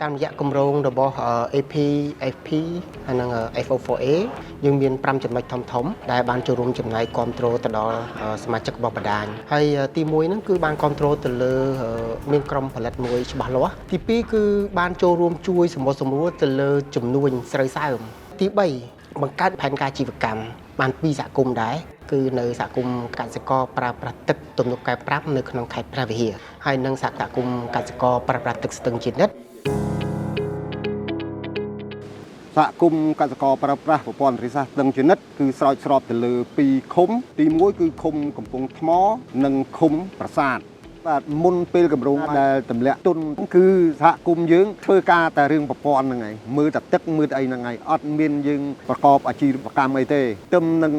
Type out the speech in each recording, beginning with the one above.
តាមរយៈគម្រោងរបស់ AP FP ហើយនិង FO4A យើងមាន5ចំណុចធំៗដែលបានចូលរួមចំណែកគ្រប់គ្រងទៅដល់សមាជិករបស់បណ្ដាញហើយទី1ហ្នឹងគឺបានគ្រប់គ្រងទៅលើមានក្រុមផលិតមួយច្បាស់លាស់ទី2គឺបានចូលរួមជួយសម្បូរសម្រួលទៅលើចំនួនស្រូវសើមទី3បង្កើតផែនការជីវកម្មបាន2សហគមន៍ដែរគឺនៅសហគមន៍កសិករប្រើប្រាស់ទឹកទំនប់កែប្រាប់នៅក្នុងខេត្តព្រះវិហារហើយនិងសហគមន៍កសិករប្រើប្រាស់ទឹកស្ទឹងជានិតសហគមន៍កសិករប្រើប្រាស់ប្រព័ន្ធរិះសាស្ត្រស្ទឹងជានិតគឺស្រោចស្រពទៅលើ2ឃុំទី1គឺឃុំកំពង់ថ្មនិងឃុំប្រាសាទបាទមុនពេលគម្រោងដែលទម្លាក់ទុនគឺសហគមន៍យើងធ្វើការតែរឿងប្រព័ន្ធហ្នឹងឯងមើលតែទឹកមើលតែអីហ្នឹងឯងអត់មានយើងប្រកបអាជីវកម្មអីទេទឹមនឹង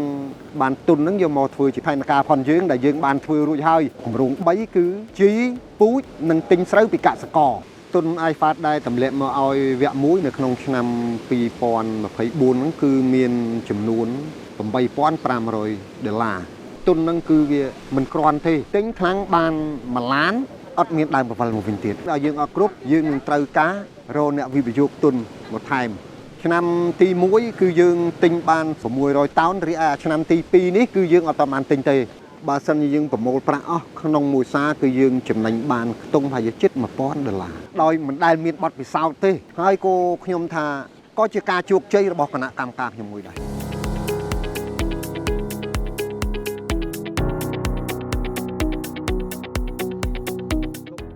បានទុនហ្នឹងយកមកធ្វើជាផែនការផនយើងដែលយើងបានធ្វើរួចហើយគម្រោង3គឺជីពូជនិងទិញស្រូវពីកសិករទុន IFAD ដែលទម្លាក់មកឲ្យវគ្គ1នៅក្នុងឆ្នាំ2024ហ្នឹងគឺមានចំនួន$8,500ទុនហ្នឹងគឺវាមិនក្រាន់ទេទិញខ្លាំងបាន1ឡានអត់មានដើមបង្វិលមកវិញទៀតដល់យើងអត់គ្រប់យើងនឹងត្រូវការរកអ្នកវិនិយោគទុនមកថែមឆ្នាំទី1គឺយើងទិញបាន600តោនរីឯឆ្នាំទី2នេះគឺយើងអត់បានទិញទេបើសិនជាយើងប្រមូលប្រាក់អស់ក្នុងមួយសាគឺយើងចំណេញបានខ្ទង់ប្រហែលជិត$1,000ដោយមិនដែលមានបទពិសោធន៍ទេហើយក៏ខ្ញុំថាក៏ជាការជោគជ័យរបស់គណៈកម្មការខ្ញុំមួយដែរ